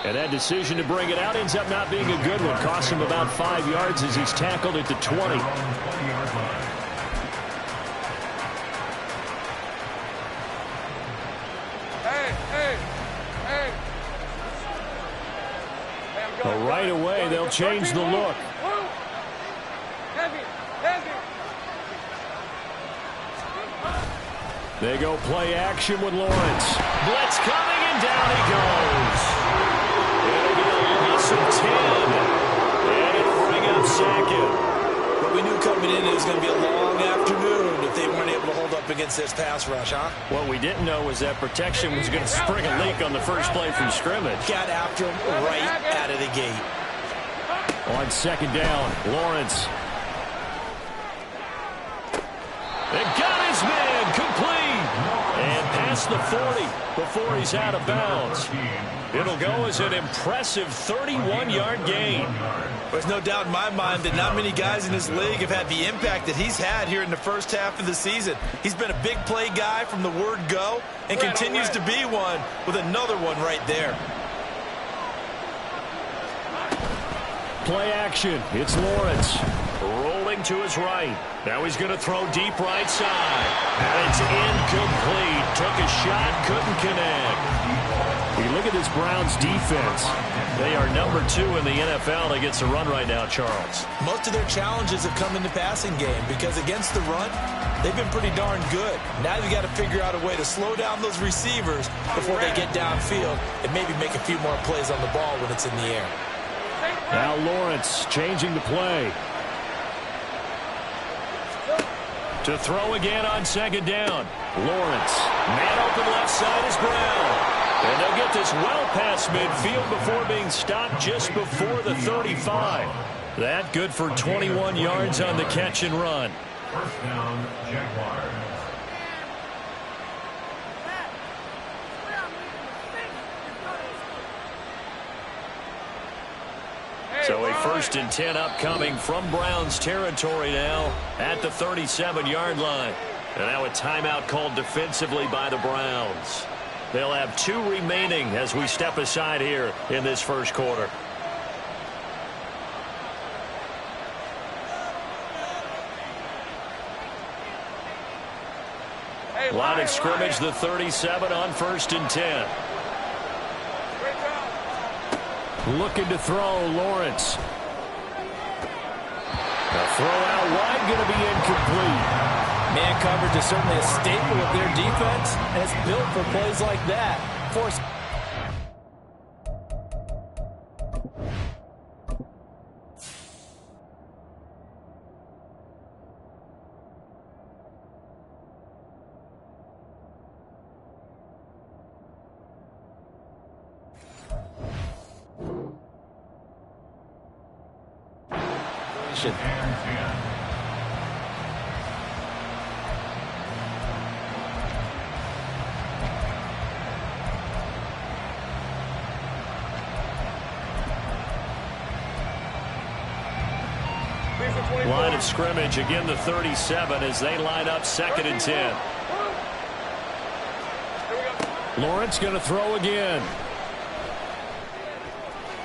And that decision to bring it out ends up not being a good one. Costs him about 5 yards as he's tackled at the 20. But right away, they'll change the look. They go play action with Lawrence. Blitz coming, and down he goes. It'll be a loss of 10. And it'll bring up second. But we knew coming in it was going to be a long afternoon if they weren't able to hold up against this pass rush, huh? What we didn't know was that protection was going to spring a leak on the first play from scrimmage. Got after him right out of the gate. On second down, Lawrence. They got his man complete. And past the 40 before he's out of bounds. It'll go as an impressive 31-yard gain. There's no doubt in my mind that not many guys in this league have had the impact that he's had here in the first half of the season. He's been a big play guy from the word go and continues to be one with another one right there. Play action. It's Lawrence. Rolling to his right. Now he's going to throw deep right side. And it's incomplete. Took a shot, couldn't connect. You look at this Browns defense. They are number 2 in the NFL against the run right now, Charles. Most of their challenges have come in the passing game because against the run, they've been pretty darn good. Now you've got to figure out a way to slow down those receivers before they get downfield and maybe make a few more plays on the ball when it's in the air. Now Lawrence changing the play. To throw again on second down. Lawrence. Man open left side is Brown. And they'll get this well past midfield before being stopped just before the 35. That good for 21 yards on the catch and run. First down, Jaguars. So a 1st and 10 upcoming from Browns territory now at the 37-yard line. And now a timeout called defensively by the Browns. They'll have 2 remaining as we step aside here in this first quarter. Line of scrimmage, the 37 on 1st and 10. Looking to throw, Lawrence. A throw out wide, going to be incomplete. Man coverage is certainly a staple of their defense, and it's built for plays like that. Force. Line of scrimmage, again the 37 as they line up 2nd and 10. Lawrence going to throw again.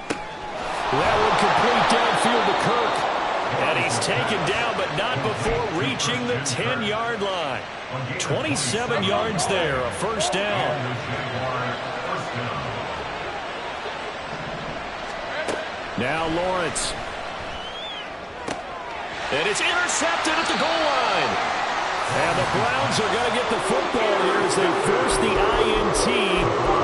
That one complete downfield to Kirk. And he's taken down, but not before reaching the 10-yard line. 27 yards there, a 1st down. Now Lawrence. And it's intercepted at the goal line. And the Browns are going to get the football here as they force the INT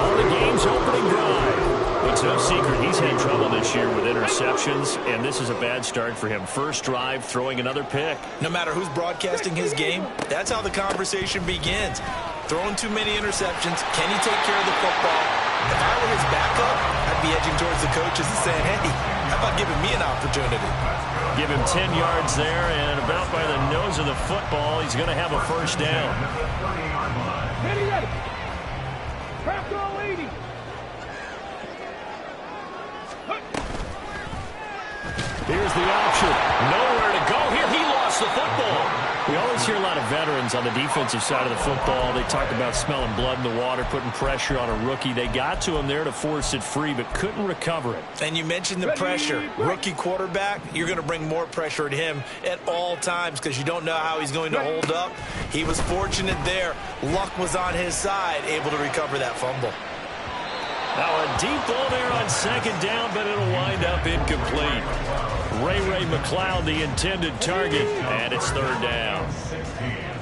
on the game's opening drive. It's no secret he's had trouble this year with interceptions, and this is a bad start for him. First drive, throwing another pick. No matter who's broadcasting his game, that's how the conversation begins. Throwing too many interceptions, can he take care of the football? If I were his backup, I'd be edging towards the coaches and saying, hey, how about giving me an opportunity? Give him 10 yards there, and about by the nose of the football, he's going to have a 1st down. Here's the option. Nowhere to go here. He lost the football. The only always hear a lot of veterans on the defensive side of the football. They talk about smelling blood in the water, putting pressure on a rookie. They got to him there to force it free, but couldn't recover it. And you mentioned the pressure. Rookie quarterback, you're going to bring more pressure at him at all times because you don't know how he's going to hold up. He was fortunate there. Luck was on his side, able to recover that fumble. Now a deep ball there on second down, but it'll wind up incomplete. Ray McCloud, the intended target, and it's third down.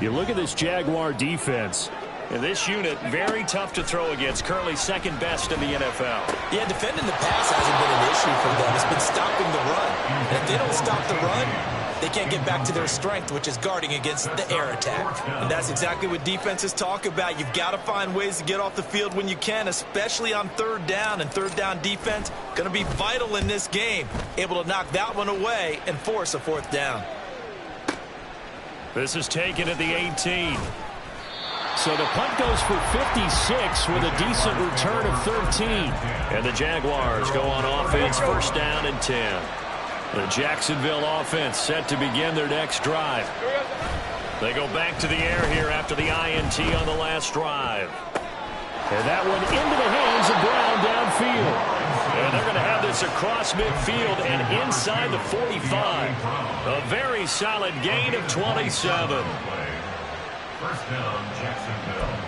You look at this Jaguar defense. And this unit, very tough to throw against. Currently second best in the NFL. Yeah, defending the pass hasn't been an issue for them. It's been stopping the run. And if they don't stop the run, they can't get back to their strength, which is guarding against the air attack. And that's exactly what defenses talk about. You've got to find ways to get off the field when you can, especially on third down. And third down defense going to be vital in this game. Able to knock that one away and force a fourth down. This is taken at the 18. So the punt goes for 56 with a decent return of 13. And the Jaguars go on offense, first down and 10. The Jacksonville offense set to begin their next drive. They go back to the air here after the INT on the last drive. And that one into the hands of Brown downfield. And they're going to have this across midfield and inside the 45. A very solid gain of 27. First down, Jacksonville.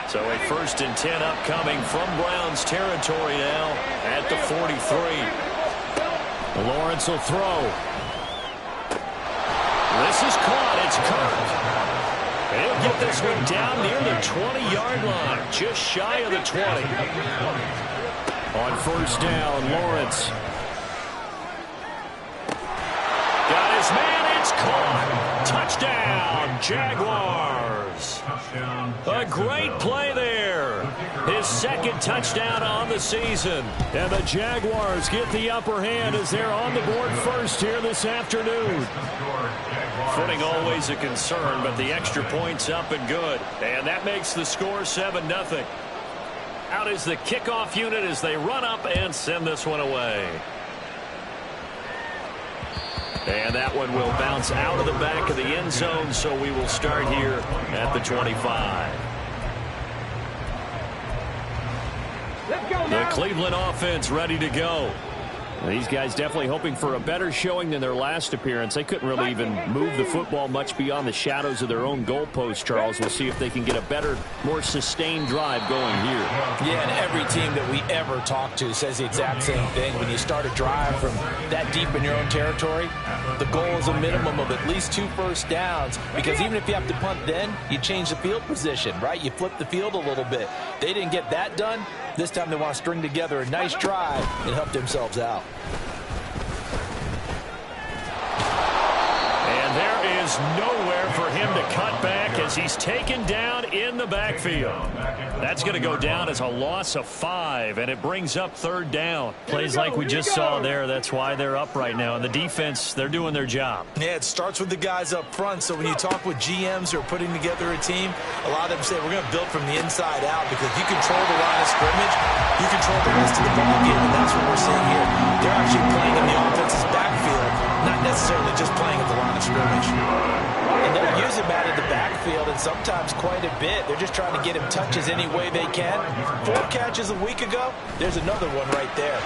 So a first and 10 upcoming from Browns territory now at the 43. Lawrence will throw. This is caught. It's Kirk. He'll get this one down near the 20-yard line, just shy of the 20. On first down, Lawrence. Got his man. It's caught. Touchdown, Jaguars. A great play there. His second touchdown on the season. And the Jaguars get the upper hand as they're on the board first here this afternoon. Footing always a concern, but the extra point's up and good. And that makes the score 7-0. Out is the kickoff unit as they run up and send this one away. And that one will bounce out of the back of the end zone, so we will start here at the 25. The Cleveland offense ready to go. These guys definitely hoping for a better showing than their last appearance. They couldn't really even move the football much beyond the shadows of their own goalpost, Charles. We'll see if they can get a better, more sustained drive going here. Yeah, and every team that we ever talk to says the exact same thing. When you start a drive from that deep in your own territory, the goal is a minimum of at least 2 first downs, because even if you have to punt then, you change the field position, right? You flip the field a little bit. They didn't get that done. This time they want to string together a nice drive and help themselves out. And there is nowhere for him to cut back as he's taken down in the backfield. That's going to go down as a loss of 5, and it brings up third down. Plays like we just saw there. That's why they're up right now. And the defense, they're doing their job. Yeah, it starts with the guys up front. So when you talk with GMs who are putting together a team, a lot of them say we're going to build from the inside out, because if you control the line of scrimmage, you control the rest of the ball game, and that's what we're seeing here. They're actually playing in the offense's backfield, not necessarily just playing at the line of scrimmage. And they'll use him out of the backfield, and sometimes quite a bit. They're just trying to get him touches any way they can. 4 catches a week ago. There's another one right there.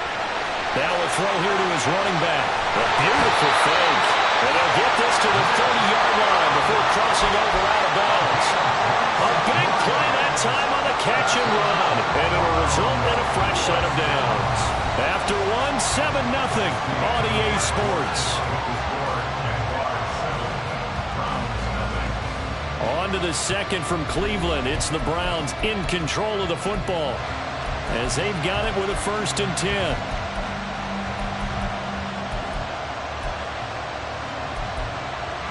Now a throw here to his running back. A beautiful fake. And they'll get this to the 30-yard line before crossing over out of bounds. A big play that time on the catch and run. And it will result in a fresh set of downs. After one, 7-0 on EA Sports. On to the second from Cleveland. It's the Browns in control of the football as they've got it with a first and 10.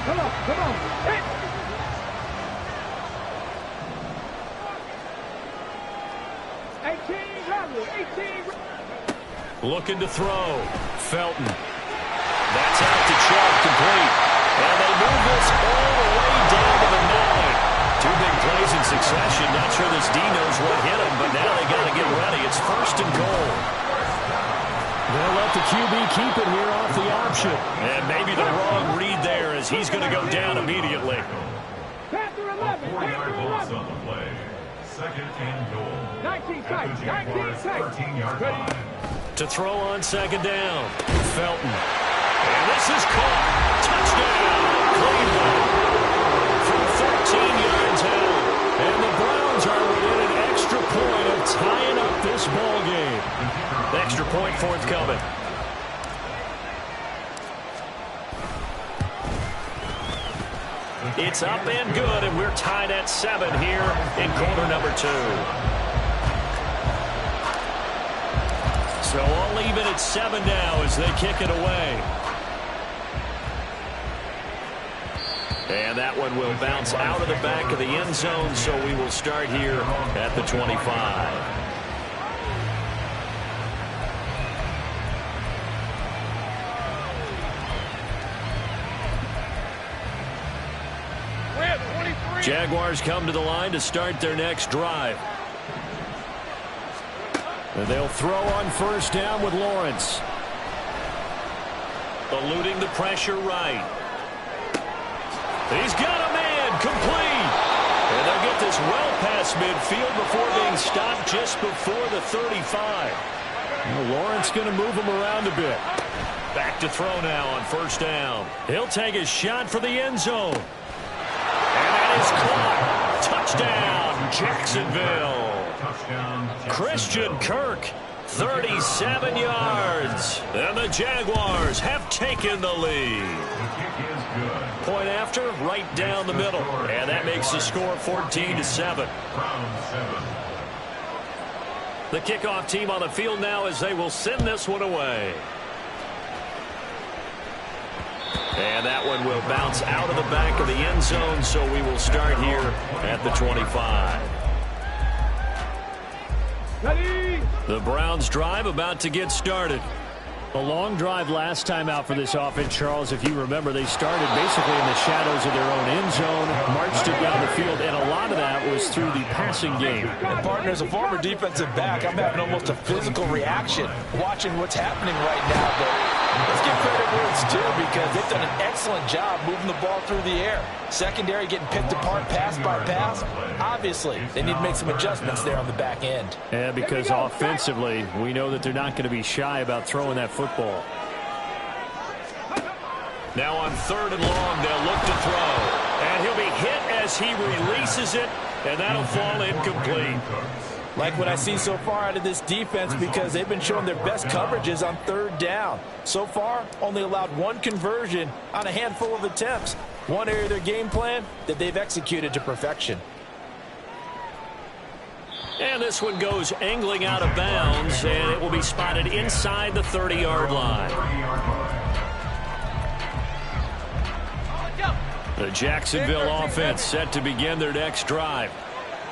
Come on. Hey. Looking to throw. Felton. That's out to Chubb, complete. And they move this all the way down to the 9. 2 big plays in succession. Not sure this D knows what hit him, but now they got to get ready. It's first and goal. They'll let the QB keep it here off the option. And maybe the wrong read there as he's going to go down immediately. Panther 11. 4-yard loss Panther on the play. Second and goal. 19 At tight. the 19 Jaguars' tight. 13-yard line. To throw on second down. Felton. And this is caught. Touchdown, Cleveland. From 14 yards out. And the Browns are within an extra point of tying up this ball game. The extra point forthcoming. It's up and good, and we're tied at 7 here in quarter number 2. So all even at 7 now as they kick it away. And that one will bounce out of the back of the end zone, so we will start here at the 25. Jaguars come to the line to start their next drive. And they'll throw on first down with Lawrence. Eluding the pressure right. He's got a man complete. And they'll get this well past midfield before being stopped just before the 35. Well, Lawrence going to move him around a bit. Back to throw now on first down. He'll take a shot for the end zone. And that is caught. Touchdown, Jacksonville. Christian Kirk, 37 yards. And the Jaguars have taken the lead. Point after, right down the middle. And that makes the score 14-7. The kickoff team on the field now as they will send this one away. And that one will bounce out of the back of the end zone, so we will start here at the 25. The Browns drive about to get started. A long drive last time out for this offense, Charles. If you remember, they started basically in the shadows of their own end zone, marched it down the field, and a lot of that was through the passing game. And partner, as a former defensive back, I'm having almost a physical reaction watching what's happening right now. But let's give credit where it's due because they've done an excellent job moving the ball through the air. Secondary getting picked apart pass by pass. Obviously, they need to make some adjustments there on the back end. Yeah, because offensively, we know that they're not going to be shy about throwing that football. Now on third and long, they'll look to throw. And he'll be hit as he releases it, and that'll fall incomplete. Like what I see so far out of this defense because they've been showing their best coverages on third down. So far, only allowed one conversion on a handful of attempts. One area of their game plan that they've executed to perfection. And this one goes angling out of bounds, and it will be spotted inside the 30-yard line. The Jacksonville offense set to begin their next drive.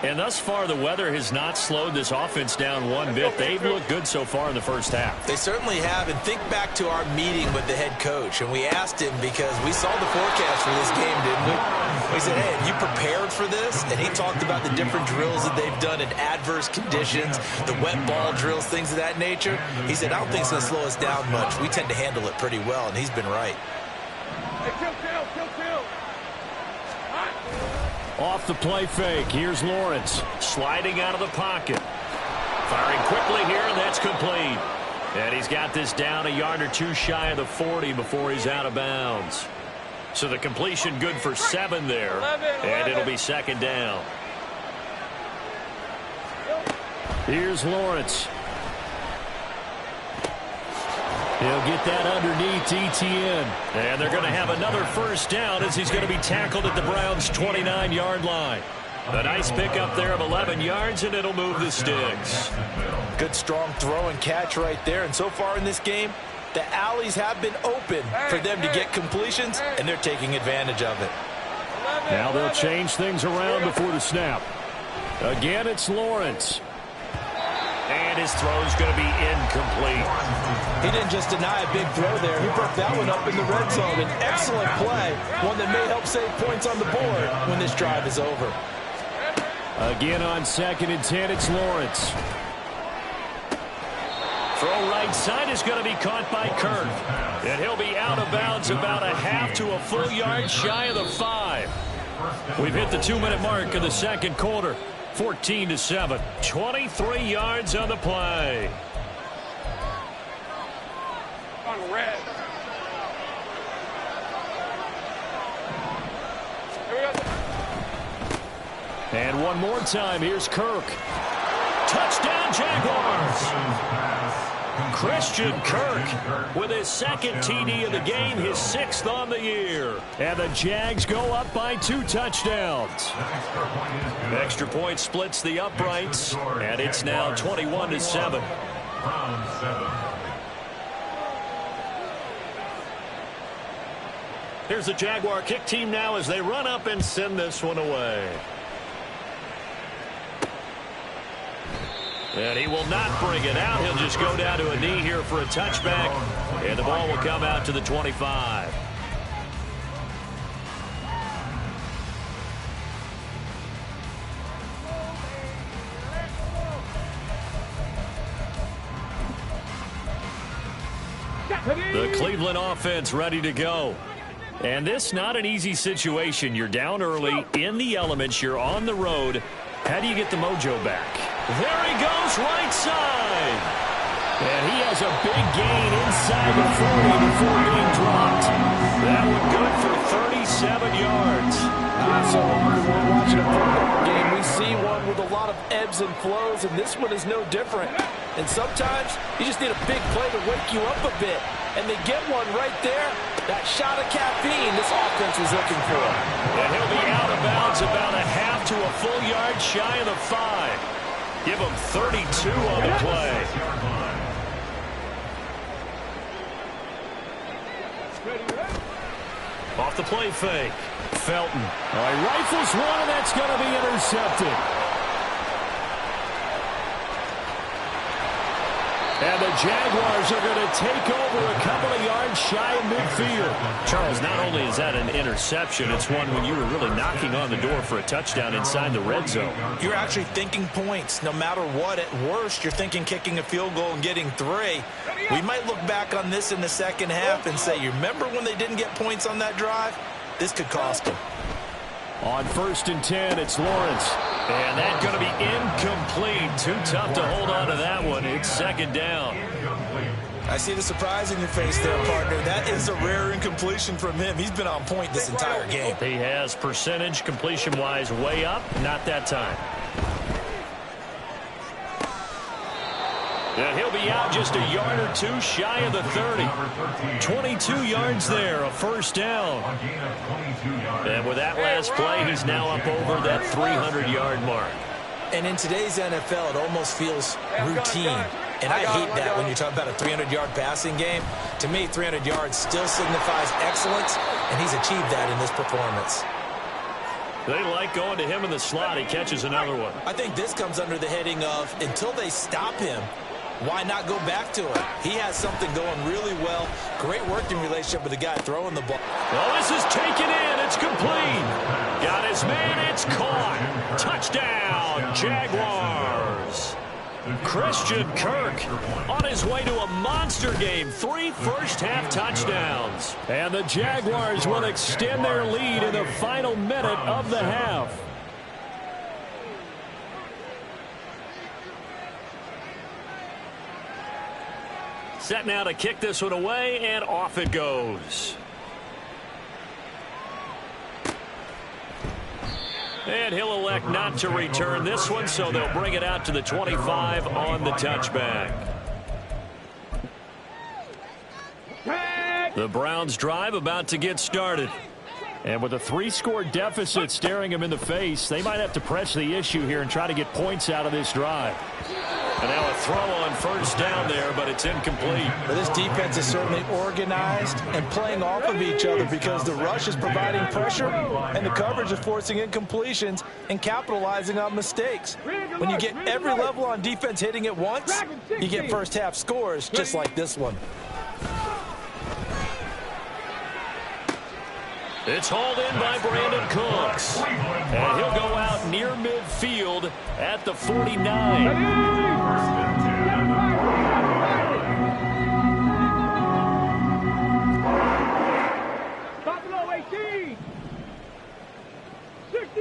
And thus far, the weather has not slowed this offense down one bit. They've looked good so far in the first half. They certainly have. And think back to our meeting with the head coach. And we asked him because we saw the forecast for this game, didn't we? We said, hey, have you prepared for this? And he talked about the different drills that they've done in adverse conditions, the wet ball drills, things of that nature. He said, I don't think it's going to slow us down much. We tend to handle it pretty well, and he's been right. Off the play fake, here's Lawrence. Sliding out of the pocket. Firing quickly here, and that's complete. And he's got this down a yard or two shy of the 40 before he's out of bounds. So the completion good for 7 there, and it'll be second down. Here's Lawrence. He'll get that underneath Etienne. And they're going to have another first down as he's going to be tackled at the Browns' 29-yard line. A nice pickup there of 11 yards, and it'll move the sticks. Good strong throw and catch right there. And so far in this game, the alleys have been open for them to get completions, and they're taking advantage of it. Now they'll change things around before the snap. Again, it's Lawrence. And his throw's going to be incomplete. He didn't just deny a big throw there. He broke that one up in the red zone. An excellent play, one that may help save points on the board when this drive is over. Again on 2nd and 10, it's Lawrence. Throw right side is going to be caught by Kirk. And he'll be out of bounds about a half to a full yard shy of the 5. We've hit the 2-minute mark of the second quarter. 14-7. 23 yards on the play. On red. And one more time, here's Kirk. Touchdown, Jaguars! Christian Kirk with his second TD of the game, his 6th on the year. And the Jags go up by 2 touchdowns. Extra point splits the uprights, and it's now 21-7. Here's the Jaguar kick team now as they run up and send this one away. And he will not bring it out. He'll just go down to a knee here for a touchback. And the ball will come out to the 25. The Cleveland offense ready to go. And this not an easy situation. You're down early, in the elements, you're on the road. How do you get the mojo back? There he goes, right side. And he has a big gain inside the 40 before being dropped. That one good for 37 yards. So when we're watching a football game, we see one with a lot of ebbs and flows, and this one is no different. And sometimes you just need a big play to wake you up a bit. And they get one right there. That shot of caffeine this offense was looking for. And he'll be out of bounds about a half to a full yard shy of the 5. Give him 32 on the play. Off the play fake. Felton. He rifles one, and that's going to be intercepted. And the Jaguars are going to take over a couple of yards shy of midfield. Charles, not only is that an interception, it's one when you were really knocking on the door for a touchdown inside the red zone. You're actually thinking points. No matter what, at worst, you're thinking kicking a field goal and getting 3. We might look back on this in the second half and say, you remember when they didn't get points on that drive? This could cost them. On 1st and 10, it's Lawrence. And that's going to be incomplete. Too tough to hold on to that one. It's 2nd down. I see the surprise in your face there, partner. That is a rare incompletion from him. He's been on point this entire game. He has percentage completion-wise way up. Not that time. And he'll be out just a yard or 2 shy of the 30. 22 yards there, a 1st down. And with that last play, he's now up over that 300-yard mark. And in today's NFL, it almost feels routine. And I hate that when you're talking about a 300-yard passing game. To me, 300 yards still signifies excellence, and he's achieved that in this performance. They like going to him in the slot. He catches another one. I think this comes under the heading of, until they stop him, why not go back to him? He has something going really well. Great working relationship with the guy throwing the ball. Well, this is taken in. It's complete. Got his man. It's caught. Touchdown, Jaguars. Christian Kirk on his way to a monster game. 3 first-half touchdowns. And the Jaguars will extend their lead in the final minute of the half. Set now to kick this one away, and off it goes. And he'll elect not to return this one, so they'll bring it out to the 25 on the touchback. The Browns drive about to get started. And with a 3-score deficit staring them in the face, they might have to press the issue here and try to get points out of this drive. And now a throw on 1st down there, but it's incomplete. But this defense is certainly organized and playing off of each other because the rush is providing pressure and the coverage is forcing incompletions and capitalizing on mistakes. When you get every level on defense hitting at once, you get first-half scores just like this one. It's hauled in by Brandon Cooks. And he'll go out near midfield at the 49.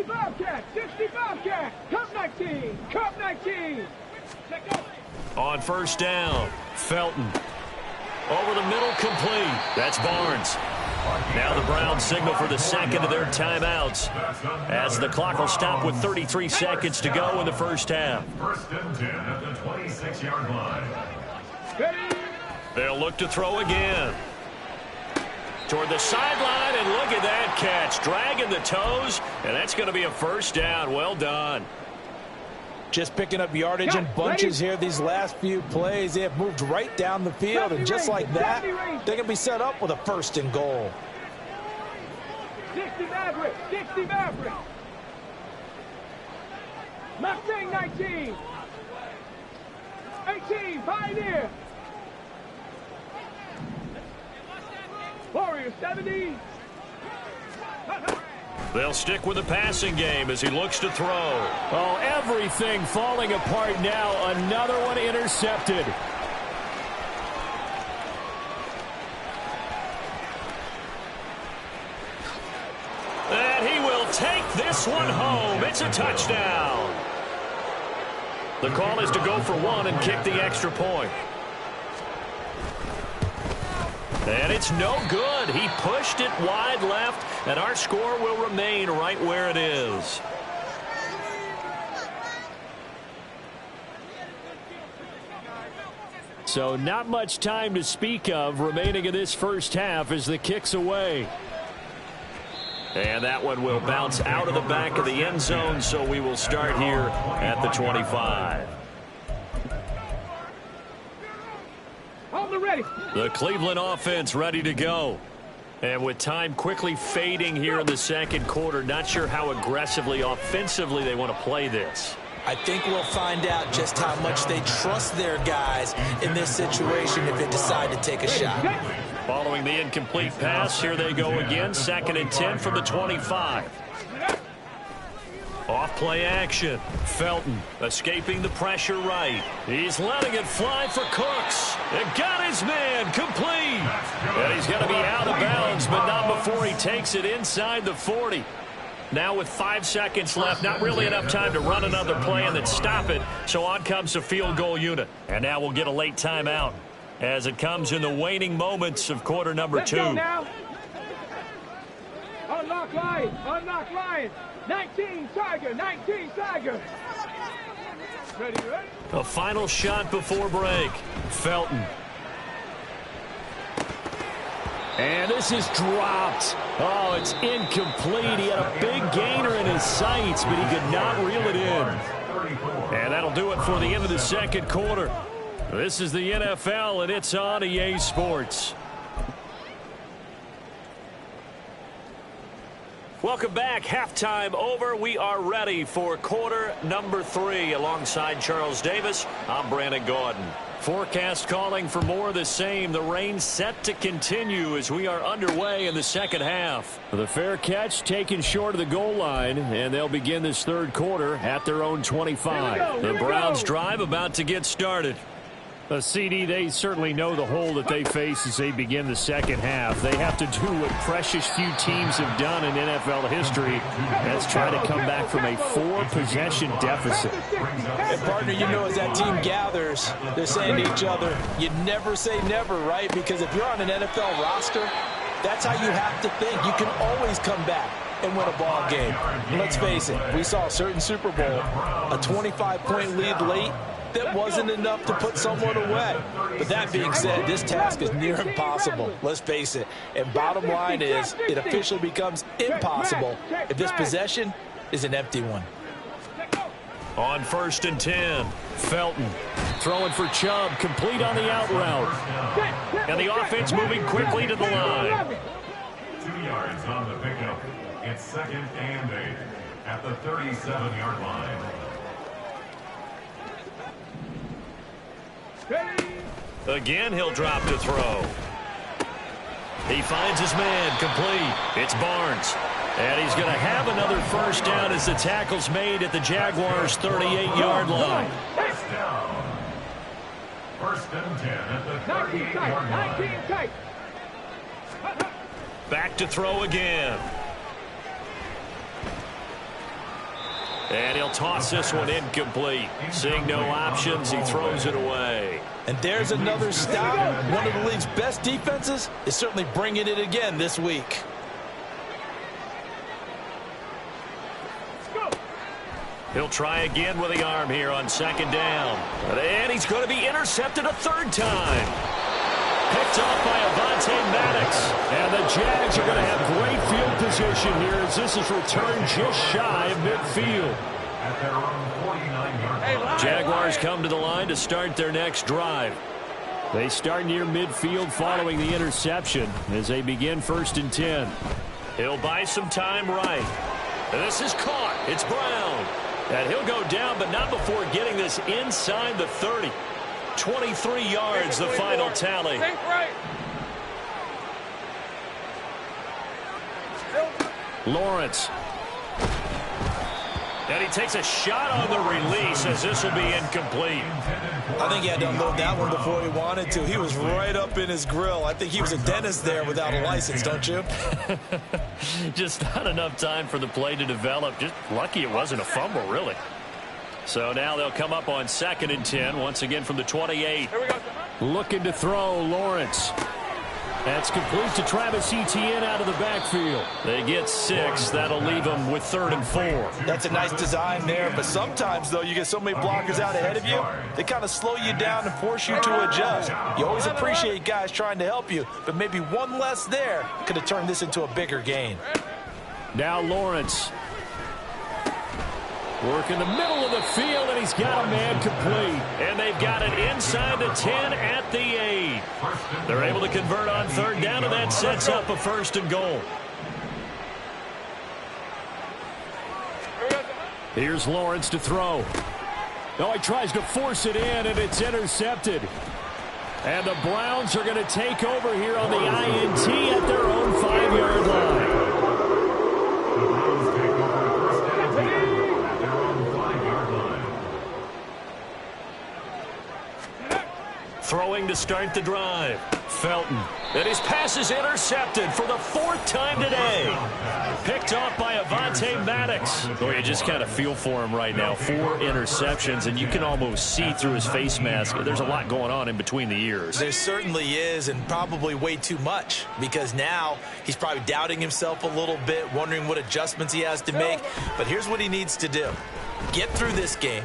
65 catch, 65 catch. Cup 19, Cup 19. On first down, Felton. Over the middle, complete. That's Barnes. Now the Browns signal for the second of their timeouts as the clock will stop with 33 seconds to go in the first half. First and 10 at the 26-yard line. They'll look to throw again. Toward the sideline, and look at that catch. Dragging the toes, and that's going to be a first down. Well done. Just picking up yardage in bunches here these last few plays. They have moved right down the field, and just like that, they're going to be set up with a first and goal. 60 Maverick, 60 Maverick. Mustang 19. 18, Pioneer. Warrior 70. They'll stick with the passing game as he looks to throw. Oh, everything falling apart now. Another one intercepted. And he will take this one home. It's a touchdown. The call is to go for one and kick the extra point. And it's no good. He pushed it wide left, and our score will remain right where it is. So not much time to speak of remaining in this first half as the kick's away. And that one will bounce out of the back of the end zone, so we will start here at the 25. The Cleveland offense ready to go. And with time quickly fading here in the second quarter, not sure how aggressively, offensively they want to play this. I think we'll find out just how much they trust their guys in this situation if they decide to take a shot. Following the incomplete pass, here they go again. 2nd and 10 from the 25. Off play action. Felton escaping the pressure right. He's letting it fly for Cooks. And got his man complete. And he's going to be out of bounds, but not before he takes it inside the 40. Now with 5 seconds left, not really enough time to run another play and then stop it. So on comes the field goal unit. And now we'll get a late timeout as it comes in the waning moments of quarter number 2. Let's go now. Unlock line. Unlock line. 19 Tiger. 19 Tiger. Ready? A final shot before break. Felton. And this is dropped. Oh, it's incomplete. He had a big gainer in his sights, but he could not reel it in. And that'll do it for the end of the second quarter. This is the NFL, and it's on EA Sports. Welcome back. Halftime over. We are ready for quarter number 3. Alongside Charles Davis, I'm Brandon Gaudin. Forecast calling for more of the same. The rain set to continue as we are underway in the second half. The fair catch taken short of the goal line, and they'll begin this third quarter at their own 25. The Browns drive about to get started. CD, they certainly know the hole that they face as they begin the second half. They have to do what precious few teams have done in NFL history. That's try to come back from a 4-possession deficit. And partner, you know, as that team gathers, they're saying to each other, you never say never, right? Because if you're on an NFL roster, that's how you have to think. You can always come back and win a ball game. And let's face it, we saw a certain Super Bowl, a 25-point lead late. That wasn't enough to put someone away. But that being said, this task is near impossible. Let's face it. And bottom line is, it officially becomes impossible if this possession is an empty one. On 1st and 10, Felton throwing for Chubb, complete on the out route. And the offense moving quickly to the line. 2 yards on the pickup. It's 2nd and 8 at the 37-yard line. Again, he'll drop to throw. He finds his man, complete. It's Barnes. And he's going to have another first down as the tackle's made at the Jaguars' 38-yard line. First down. 1st and 10 at the 38-yard line. Back to throw again. And he'll toss this one incomplete. Seeing no options, he throws it away. And there's another stop. One of the league's best defenses is certainly bringing it again this week. He'll try again with the arm here on second down. And he's going to be intercepted a third time. Picked off by Avonte Maddox. And the Jags are going to have great field position here as this is returned just shy of midfield. At their own 49-yard line. Jaguars come to the line to start their next drive. They start near midfield following the interception as they begin 1st and 10. He'll buy some time right. And this is caught. It's Brown. And he'll go down, but not before getting this inside the 30. 23 yards, the final tally. Lawrence. And he takes a shot on the release as this will be incomplete. I think he had to unload that one before he wanted to. He was right up in his grill. I think he was a dentist there without a license, don't you? Just not enough time for the play to develop. Just lucky it wasn't a fumble, really. So now they'll come up on 2nd and 10, once again from the 28. Looking to throw, Lawrence. That's complete to Travis Etienne out of the backfield. They get 6. That'll leave them with 3rd and 4. That's a nice design there, but sometimes, though, you get so many blockers out ahead of you, they kind of slow you down and force you to adjust. You always appreciate guys trying to help you, but maybe one less there could have turned this into a bigger gain. Now Lawrence. Work in the middle of the field, and he's got a man complete. And they've got it inside the 10 at the 8. They're able to convert on 3rd down, and that sets up a 1st and goal. Here's Lawrence to throw. Oh, he tries to force it in, and it's intercepted. And the Browns are going to take over here on the INT at their own 5-yard line. Throwing to start the drive. Felton. And his pass is intercepted for the 4th time today. Picked off by Avonte Maddox. Boy, you just kind of feel for him right now. 4 interceptions, and you can almost see through his face mask. There's a lot going on in between the ears. There certainly is, and probably way too much, because now he's probably doubting himself a little bit, wondering what adjustments he has to make. But here's what he needs to do. Get through this game.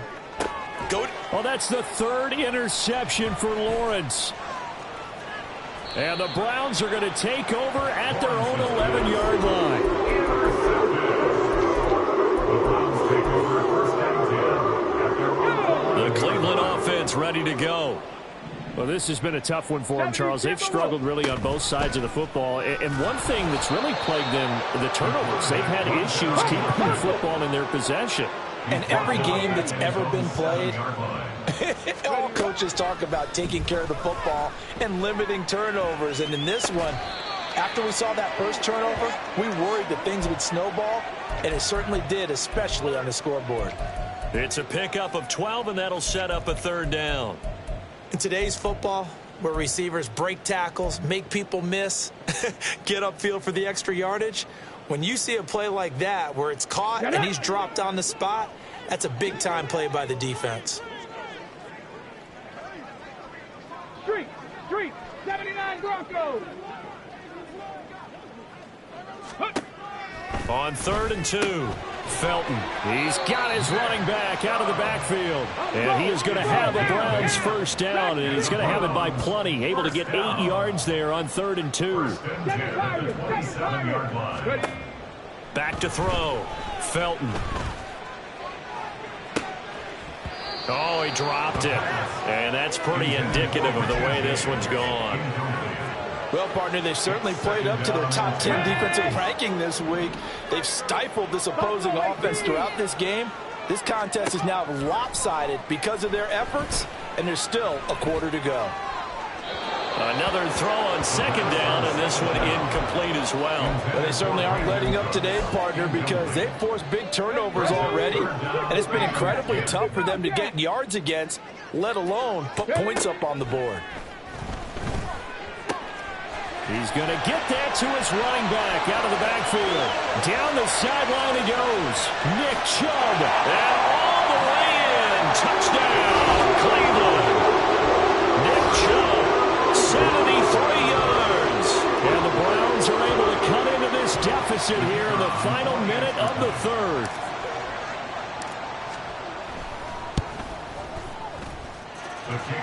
Well, that's the 3rd interception for Lawrence. And the Browns are going to take over at their own 11-yard line. The Cleveland offense ready to go. Well, this has been a tough one for them, Charles. They've struggled really on both sides of the football. And one thing that's really plagued them, the turnovers. They've had issues keeping the football in their possession. And every game that's ever been played, all coaches talk about taking care of the football and limiting turnovers. And in this one, after we saw that first turnover, we worried that things would snowball, and it certainly did, especially on the scoreboard. It's a pickup of 12, and that'll set up a 3rd down. In today's football, where receivers break tackles, make people miss, get upfield for the extra yardage, when you see a play like that where it's caught and he's dropped on the spot, that's a big-time play by the defense. Street, 79 Broncos. On 3rd and 2, Felton. He's got his running back out of the backfield. And he is going to have a Browns 1st down, and he's going to have it by plenty. Able to get 8 yards there on 3rd and 2. Back to throw. Felton. Oh, he dropped it. And that's pretty indicative of the way this one's gone. Well, partner, they've certainly played up to their top 10 defensive ranking this week. They've stifled this opposing offense throughout this game. This contest is now lopsided because of their efforts, and there's still a quarter to go. Another throw on 2nd down, and this one incomplete as well. But they certainly aren't letting up today, partner, because they've forced big turnovers already, and it's been incredibly tough for them to get yards against, let alone put points up on the board. He's going to get that to his running back out of the backfield. Down the sideline he goes. Nick Chubb. And all the way in. Touchdown, Cleveland. Nick Chubb, 73 yards. And the Browns are able to cut into this deficit here in the final minute of the third.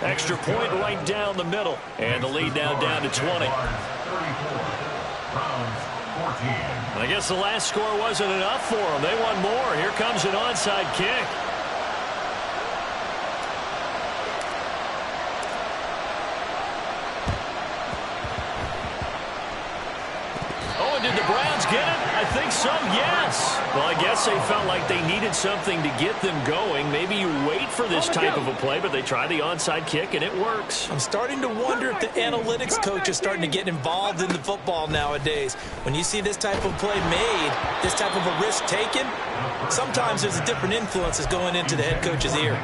Extra point right down the middle. And the lead now down to 20. I guess the last score wasn't enough for them. They want more. Here comes an onside kick. Oh, and did the Browns get it? I think so, yes. Well, I guess they felt like they needed something to get them going. Maybe you wait for this type of a play, but they try the onside kick, and it works. I'm starting to wonder if the analytics coach is starting to get involved in the football nowadays. When you see this type of play made, this type of a risk taken, sometimes there's a different influence that's going into the head coach's ear.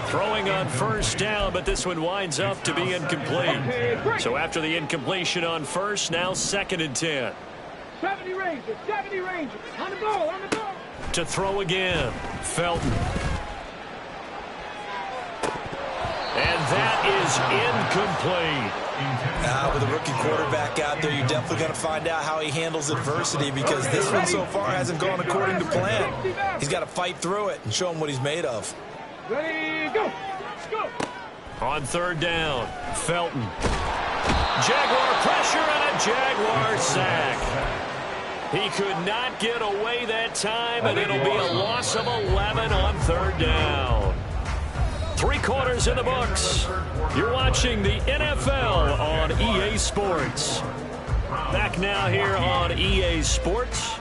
Throwing on first down, but this one winds up to be incomplete. So after the incompletion on first, now 2nd and 10. 70 Rangers, 70 Rangers. On the ball, on the ball. To throw again, Felton. And that is incomplete. With a rookie quarterback out there, you're definitely going to find out how he handles adversity, because this one so far hasn't gone according to plan. He's got to fight through it and show him what he's made of. Ready, go. Go. On 3rd down, Felton. Jaguar pressure and a Jaguar sack. He could not get away that time, and it'll be a loss of 11 on 3rd down. 3 quarters in the books. You're watching the NFL on EA Sports. Back now here on EA Sports.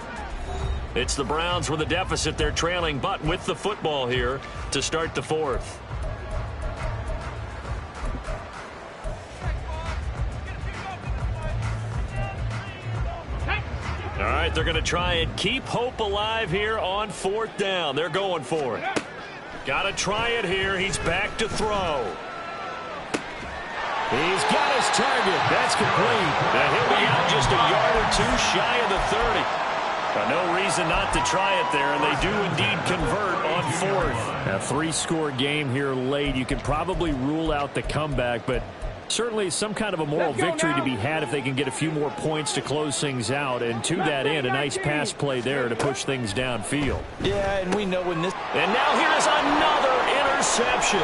It's the Browns with a deficit. They're trailing, but with the football here to start the 4th. All right, they're going to try and keep hope alive here on 4th down. They're going for it. Got to try it here. He's back to throw. He's got his target. That's complete. And he'll be out just a yard or 2 shy of the 30. No reason not to try it there, and they do indeed convert on 4th. A 3-score game here late. You can probably rule out the comeback, but certainly some kind of a moral victory to be had if they can get a few more points to close things out. And to that end, a nice pass play there to push things downfield. Yeah, and we know when this... And now here's another interception.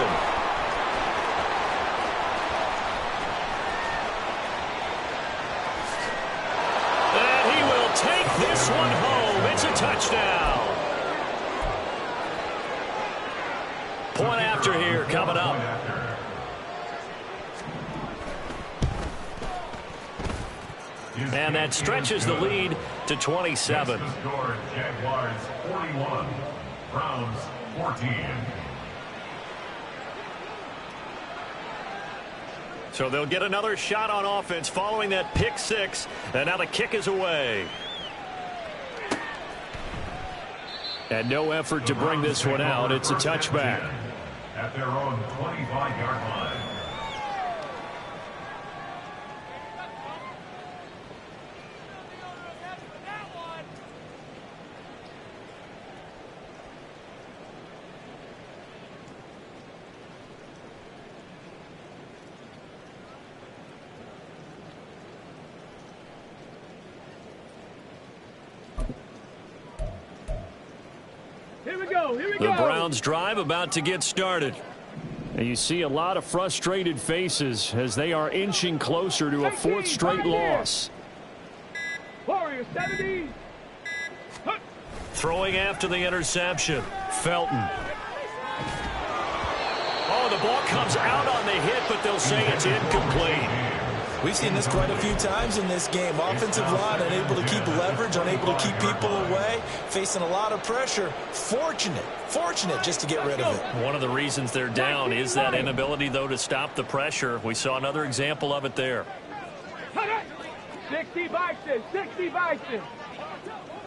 And he will take this one home. It's a touchdown. Point after here coming up. And that stretches the lead to 27. Jaguars 41, Browns 14. So they'll get another shot on offense following that pick 6. And now the kick is away. And no effort to bring this one out. It's a touchback. At their own 25-yard line. Here we go. Here we The go. Browns drive about to get started. And you see a lot of frustrated faces as they are inching closer to a 4th straight loss. Warriors 70. Throwing after the interception, Felton. Oh, the ball comes out on the hit, but they'll say it's incomplete. We've seen this quite a few times in this game. Offensive line unable to keep leverage, unable to keep people away, facing a lot of pressure. Fortunate just to get rid of it. One of the reasons they're down is that inability, though, to stop the pressure. We saw another example of it there. 60 Bison, 60 Bison.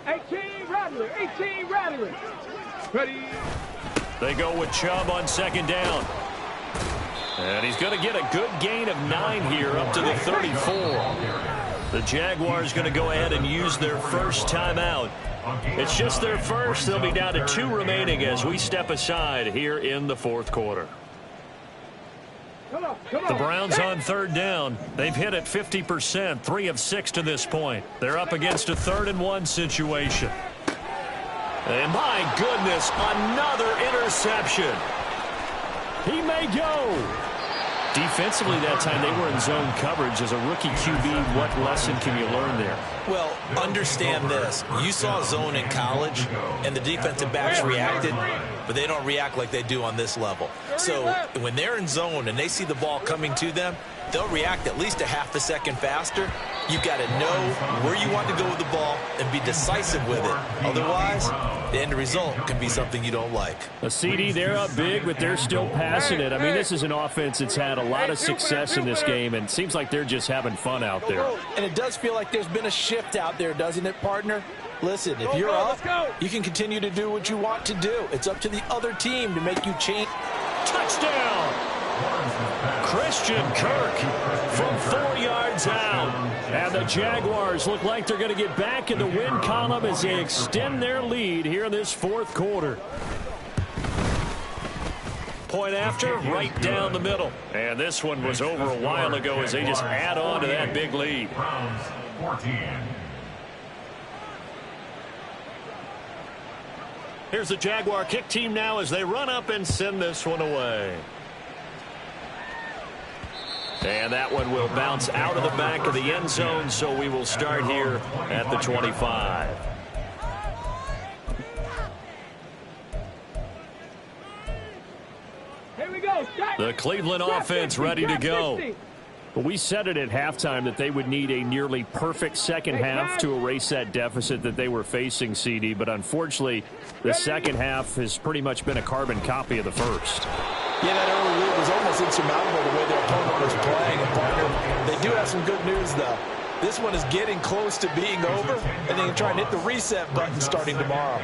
18 Rattler, 18 Rattler. Ready. They go with Chubb on 2nd down. And he's going to get a good gain of 9 here up to the 34. The Jaguars going to go ahead and use their first timeout. It's just their first. They'll be down to 2 remaining as we step aside here in the fourth quarter. The Browns on third down. They've hit it 50%, 3 of 6 to this point. They're up against a 3rd and 1 situation. And my goodness, another interception. He may go. Defensively that time, they were in zone coverage. As a rookie QB, what lesson can you learn there? Well, understand this. You saw zone in college, and the defensive backs reacted, but they don't react like they do on this level. So when they're in zone and they see the ball coming to them, they'll react at least a half a second faster. You've got to know where you want to go with the ball and be decisive with it. Otherwise, the end result can be something you don't like. A CD, they're up big, but they're still passing it. I mean, this is an offense that's had a lot of success in this game, and it seems like they're just having fun out there. And it does feel like there's been a shift out there, doesn't it, partner? Listen, if you're up, you can continue to do what you want to do. It's up to the other team to make you change. Touchdown! Christian Kirk from 4 yards out. And the Jaguars look like they're going to get back in the win column as they extend their lead here in this fourth quarter. Point after, right down the middle. And this one was over a while ago as they just add on to that big lead. Browns 14. Here's the Jaguar kick team now as they run up and send this one away. And that one will bounce out of the back of the end zone, so we will start here at the 25. Here we go. The Cleveland offense ready to go. We said it at halftime that they would need a nearly perfect second half to erase that deficit that they were facing, CD. But unfortunately, the second half has pretty much been a carbon copy of the first. Yeah, that early lead was almost insurmountable the way their opponent was playing. And partner, they do have some good news, though. This one is getting close to being over, and they can try and hit the reset button starting tomorrow.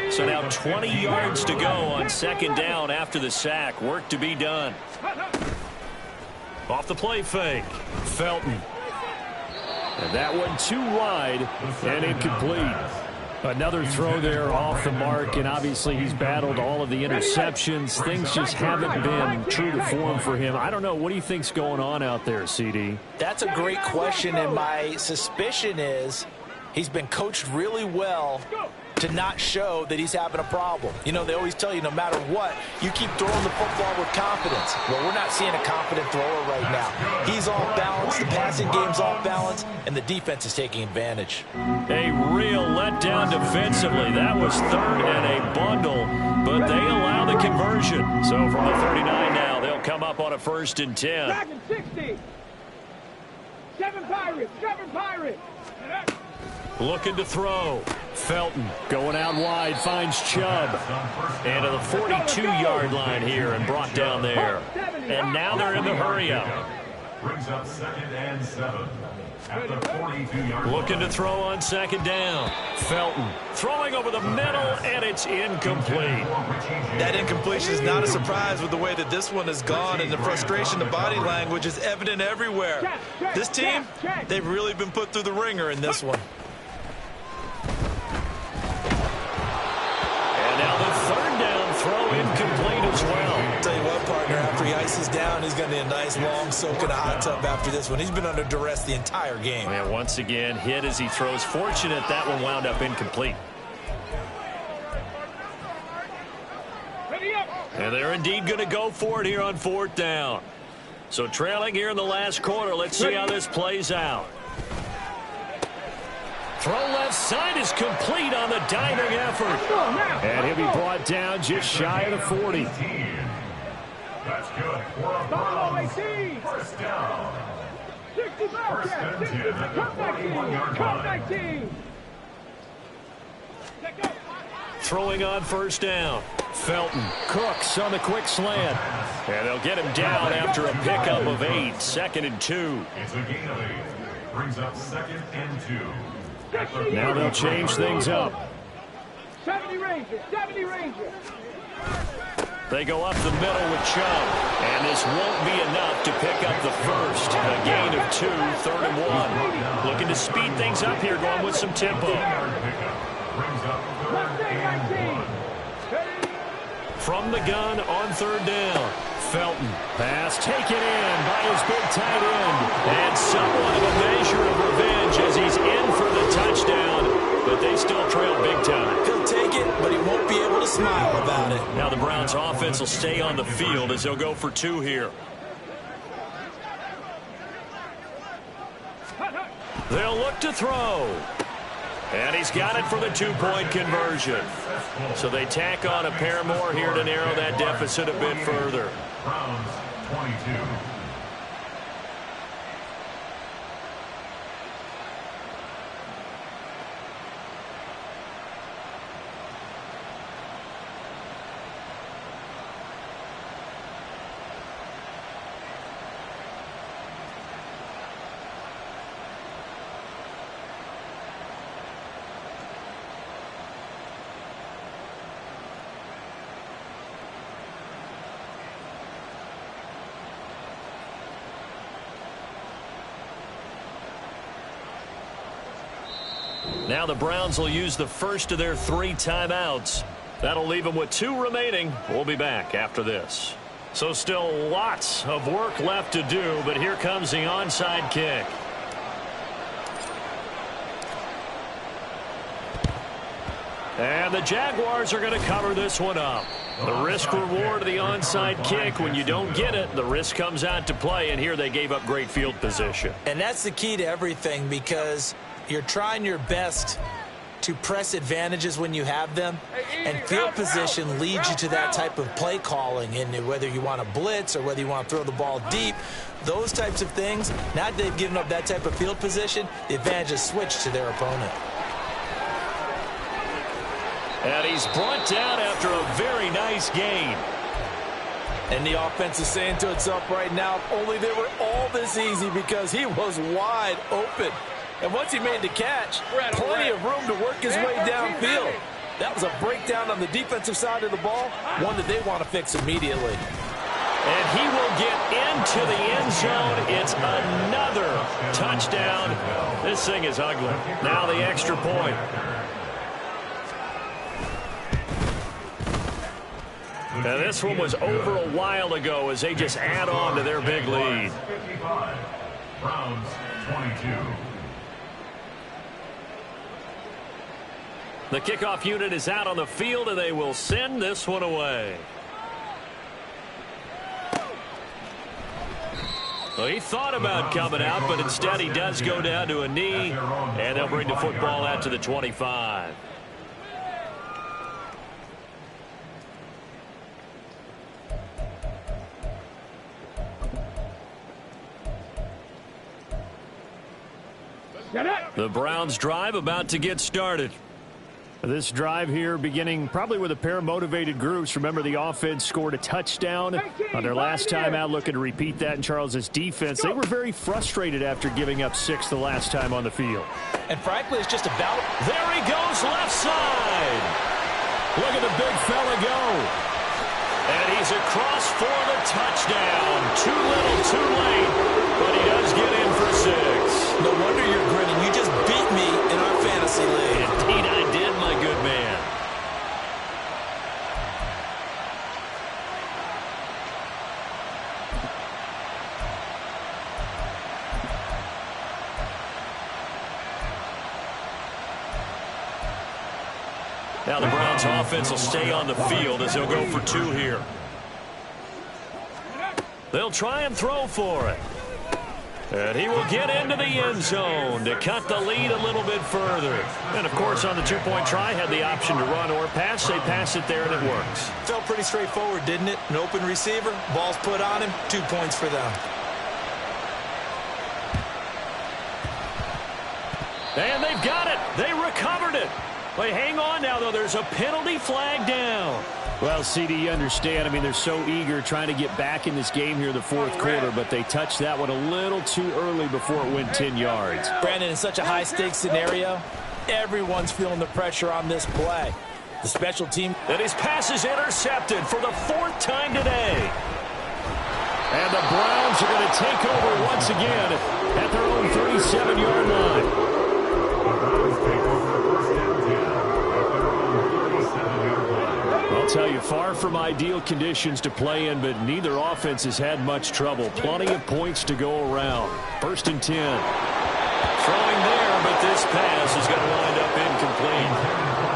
So now 20 yards to go on second down after the sack. Work to be done. Off the play fake, Felton. And that one too wide and incomplete. Another throw there off the mark, and obviously he's battled all of the interceptions. Things just haven't been true to form for him. I don't know. What do you think's going on out there, CD? That's a great question, and my suspicion is he's been coached really well to not show that he's having a problem. You know, they always tell you no matter what, you keep throwing the football with confidence. Well, we're not seeing a confident thrower right now. He's off balance, the passing game's off balance, and the defense is taking advantage. A real letdown defensively. That was third and a bundle, but they allow the conversion. So from the 39 now, they'll come up on a 1st and 10. Dragon 60. 7 Pirates. 7 Pirates. Looking to throw. Felton going out wide, finds Chubb. And to the 42-yard line here and brought down there. And now they're in the hurry-up. Brings up 2nd and 7 at the 42-yard line. Looking to throw on second down. Felton throwing over the middle, and it's incomplete. That incompletion is not a surprise with the way that this one has gone, and the frustration, the body language is evident everywhere. This team, they've really been put through the ringer in this one. Throw incomplete as well. Tell you what, partner, after he ices down, he's going to need a nice long soak in a hot tub after this one. He's been under duress the entire game. And once again, hit as he throws. Fortunate that one wound up incomplete. And they're indeed going to go for it here on 4th down. So trailing here in the last quarter. Let's see how this plays out. Throw left side is complete on the diving effort. And he'll be brought down just shy of the 40. That's good for a Browns 1st down. 1st and 10 at the 41-yard line. Throwing on 1st down. Felton, Cooks on the quick slant. And they'll get him down after a pickup of 8. 2nd and 2. It's a gain of 8. Brings up 2nd and 2. Now they'll change things up. 70 Rangers, 70 Rangers. They go up the middle with Chubb. And this won't be enough to pick up the first. A gain of 2, 3rd and 1. Looking to speed things up here, going with some tempo. From the gun on 3rd down. Felton. Pass taken in by his big tight end. And somewhat of a measure of revenge as he's in for the touchdown. But they still trail big time. He'll take it, but he won't be able to smile about it. Now the Browns offense will stay on the field as they'll go for 2 here. They'll look to throw. And he's got it for the 2-point conversion. So they tack on a pair more here to narrow that deficit a bit further. Browns 22. Now the Browns will use the first of their 3 timeouts. That'll leave them with 2 remaining. We'll be back after this. So still lots of work left to do, but here comes the onside kick. And the Jaguars are going to cover this one up. The risk-reward of the onside kick, when you don't get it, the risk comes out to play, and here they gave up great field position. And that's the key to everything, because you're trying your best to press advantages when you have them, and field position leads you to that type of play calling. And whether you want to blitz or whether you want to throw the ball deep, those types of things, now that they've given up that type of field position, the advantage is switched to their opponent. And he's brought down after a very nice gain. And the offense is saying to itself right now, if only they were all this easy, because he was wide open. And once he made the catch, plenty of room to work his way downfield. That was a breakdown on the defensive side of the ball, one that they want to fix immediately. And he will get into the end zone. It's another touchdown. This thing is ugly. Now the extra point. Now this one was over a while ago as they just add on to their big lead. 55. Browns 22. The kickoff unit is out on the field, and they will send this one away. Well, he thought about coming out, but instead he does go down to a knee, and they'll bring the football out to the 25. The Browns drive about to get started. This drive here beginning probably with a pair of motivated groups. Remember, the offense scored a touchdown on their last time out, looking to repeat that in Charles's defense. They were very frustrated after giving up 6 the last time on the field. And frankly, it's just about... There he goes, left side. Look at the big fella go. And he's across for the touchdown. Too little, too late, but he does get in for 6. No wonder you're grinning. You just beat me in our fantasy league. Indeed I did, my good man. Now the Browns offense will stay on the field as they'll go for 2 here. They'll try and throw for it. And he will get into the end zone to cut the lead a little bit further. And, of course, on the 2-point try, had the option to run or pass. They pass it there, and it works. Felt pretty straightforward, didn't it? An open receiver, ball's put on him, 2 points for them. And they've got it. They recovered it. They hang on now, though. There's a penalty flag down. Well, CD, you understand. I mean, they're so eager trying to get back in this game here in the 4th quarter, but they touched that one a little too early before it went 10 yards. Brandon, in such a high-stakes scenario, everyone's feeling the pressure on this play. The special team. And his pass is intercepted for the 4th time today. And the Browns are going to take over once again at their own 37-yard line. I'll tell you, far from ideal conditions to play in, but neither offense has had much trouble. Plenty of points to go around. 1st and 10. Throwing there, but this pass is going to wind up incomplete.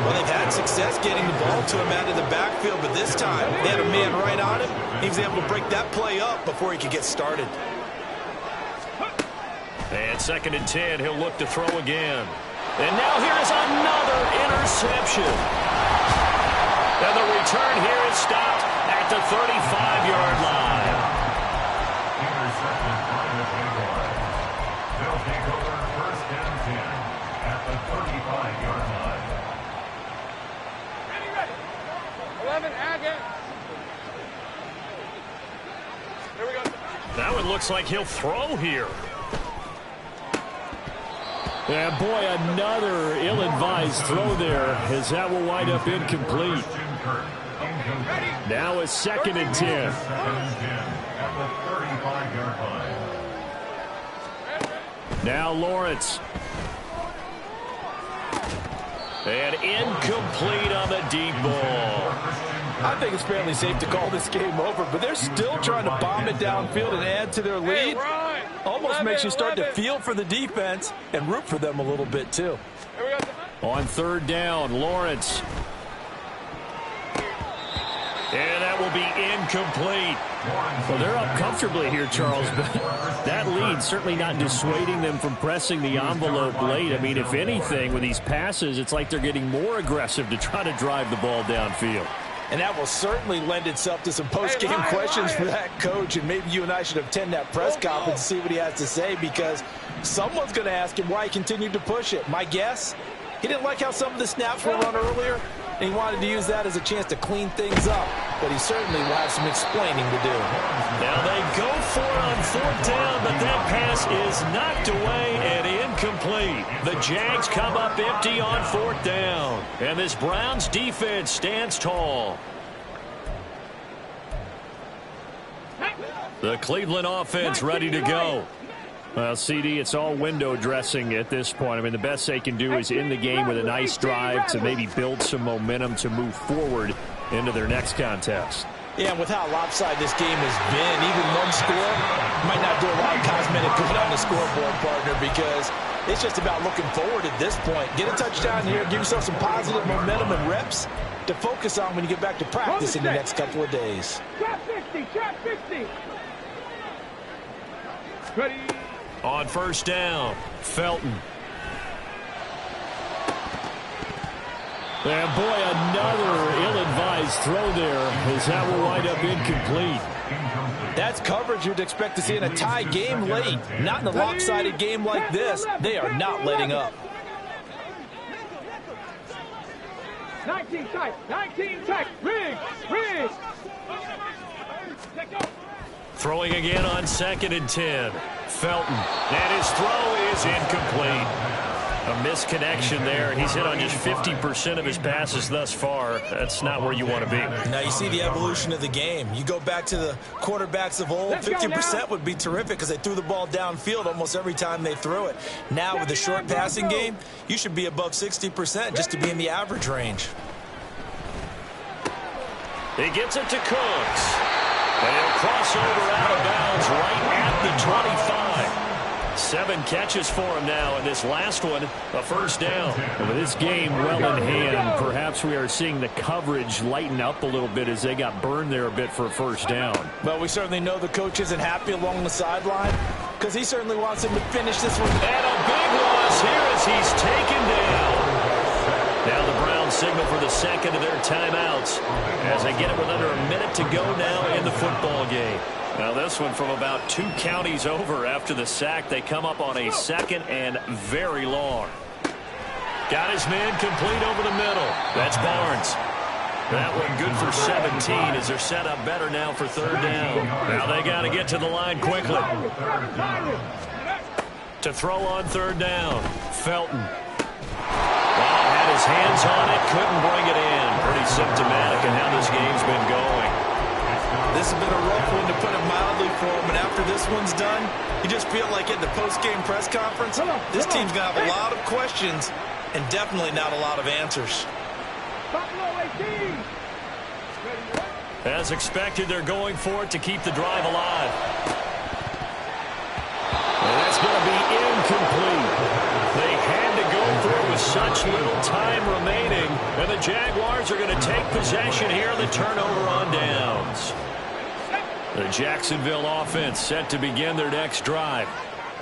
Well, they've had success getting the ball to him out of the backfield, but this time they had a man right on him. He was able to break that play up before he could get started. And 2nd and 10, he'll look to throw again. And now here is another interception. And the return here is stopped at the 35-yard line. Intercepted by the Jaguars. They'll take over 1st and 10 at the 35-yard line. 11, Agate. Here we go. That one looks like he'll throw here. And boy, another ill-advised throw there, as that will wind up incomplete. Now it's 2nd and 10. Now Lawrence. And incomplete on the deep ball. I think it's fairly safe to call this game over, but they're still trying to bomb it downfield and add to their lead. Almost makes you start to feel for the defense and root for them a little bit, too. On 3rd down, Lawrence. And that will be incomplete. Well, they're up comfortably here, Charles, but that lead certainly not dissuading them from pressing the envelope late. I mean, if anything, with these passes, it's like they're getting more aggressive to try to drive the ball downfield. And that will certainly lend itself to some post-game questions for that coach, and maybe you and I should attend that press conference and see what he has to say, because someone's going to ask him why he continued to push it. My guess, he didn't like how some of the snaps were run earlier, and he wanted to use that as a chance to clean things up, but he certainly will have some explaining to do. Now they go for it on 4th down, but that pass is knocked away and incomplete. The Jags come up empty on 4th down, and this Browns defense stands tall. The Cleveland offense ready to go. Well, CD, it's all window dressing at this point. I mean, the best they can do is in the game with a nice drive to maybe build some momentum to move forward into their next contest. Yeah, and with how lopsided this game has been, even one score might not do a lot of cosmetic good on the scoreboard, partner, because it's just about looking forward at this point. Get a touchdown here, give yourself some positive momentum and reps to focus on when you get back to practice in the next couple of days. Trap 60, trap 60. Ready. On 1st down, Felton. And boy, another ill-advised throw there, as that will wind up incomplete. That's coverage you'd expect to see in a tie game late. Not in a lopsided game like this. They are not letting up. 19 tight, 19 tight. Riggs, Riggs. Throwing again on 2nd and 10. Felton. And his throw is incomplete. A misconnection there. He's hit on just 50% of his passes thus far. That's not where you want to be. Now you see the evolution of the game. You go back to the quarterbacks of old, 50% would be terrific because they threw the ball downfield almost every time they threw it. Now with the short passing game, you should be above 60% just to be in the average range. He gets it to Cooks. And he'll cross over out of bounds right at the 25. 7 catches for him now, and this last one, a 1st down. And with this game well in hand, perhaps we are seeing the coverage lighten up a little bit as they got burned there a bit for a 1st down. Well, we certainly know the coach isn't happy along the sideline because he certainly wants him to finish this one. And a big loss here as he's taken down. Now the Browns signal for the second of their timeouts as they get it with under a minute to go now in the football game. Now this one from about 2 counties over after the sack. They come up on a 2nd and very long. Got his man complete over the middle. That's Barnes. That one good for 17 as they're set up better now for 3rd down. Now they got to get to the line quickly. To throw on 3rd down, Felton. Had his hands on it, couldn't bring it in. Pretty symptomatic in how this game's been going. This has been a rough one, to put it mildly, for him. And after this one's done, you just feel like at the post-game press conference, this team's going to have a lot of questions and definitely not a lot of answers. As expected, they're going for it to keep the drive alive. And that's going to be incomplete. They had to go through with such little time remaining, and the Jaguars are going to take possession here in the turnover on downs. The Jacksonville offense set to begin their next drive.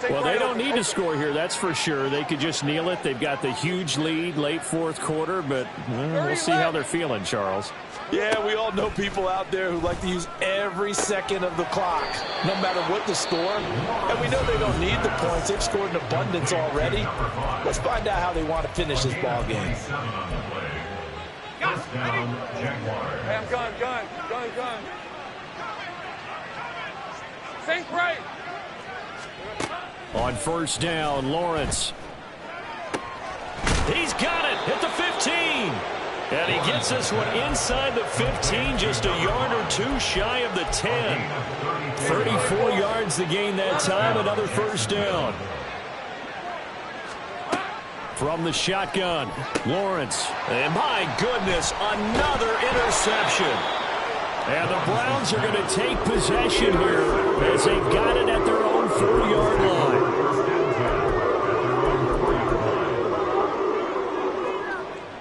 Well, they don't need to score here, that's for sure. They could just kneel it. They've got the huge lead late fourth quarter, but we'll see how they're feeling, Charles. Yeah, we all know people out there who like to use every second of the clock, no matter what the score. And we know they don't need the points. They've scored in abundance already. Let's find out how they want to finish this ball game. Hey, I'm gone. Think right. On first down, Lawrence. He's got it at the 15. And he gets this one inside the 15, just a yard or two shy of the 10. 34 yards to gain that time, another first down. From the shotgun, Lawrence. And my goodness, another interception. And the Browns are going to take possession here as they've got it at their own 4-yard line.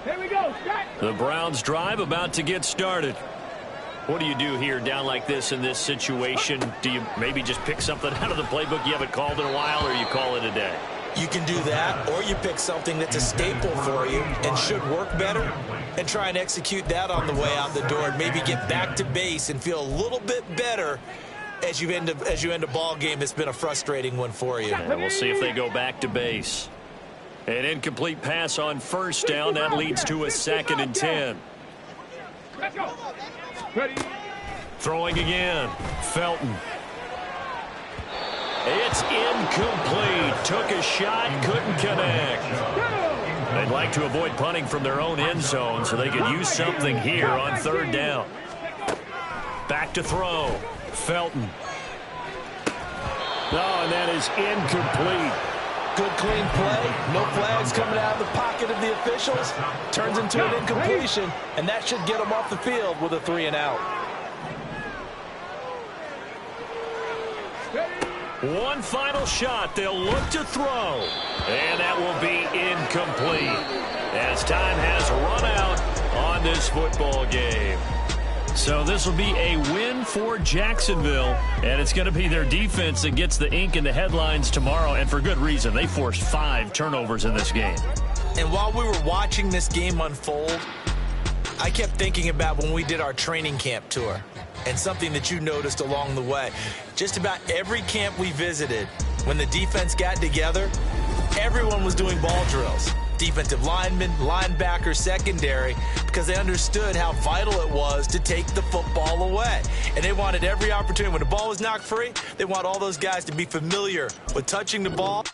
Here we go, Scott. The Browns drive about to get started. What do you do here down like this in this situation? Do you maybe just pick something out of the playbook you haven't called in a while, or you call it a day? You can do that, or you pick something that's a staple for you and should work better and try and execute that on the way out the door and maybe get back to base and feel a little bit better as you end a ball game that's been a frustrating one for you. And we'll see if they go back to base. An incomplete pass on first down. That leads to a 2nd and 10. Let's go. Ready. Throwing again. Felton. It's incomplete. Took a shot, couldn't connect. They'd like to avoid punting from their own end zone so they could use something here on third down. Back to throw. Felton. Oh, and that is incomplete. Good, clean play. No flags coming out of the pocket of the officials. Turns into an incompletion, and that should get them off the field with a 3-and-out. One final shot. They'll look to throw. And that will be incomplete as time has run out on this football game. So this will be a win for Jacksonville, and it's going to be their defense that gets the ink in the headlines tomorrow, and for good reason. They forced 5 turnovers in this game. And while we were watching this game unfold, I kept thinking about when we did our training camp tour and something that you noticed along the way. Just about every camp we visited, when the defense got together, everyone was doing ball drills. Defensive linemen, linebackers, secondary, because they understood how vital it was to take the football away. And they wanted every opportunity. When the ball was knocked free, they want all those guys to be familiar with touching the ball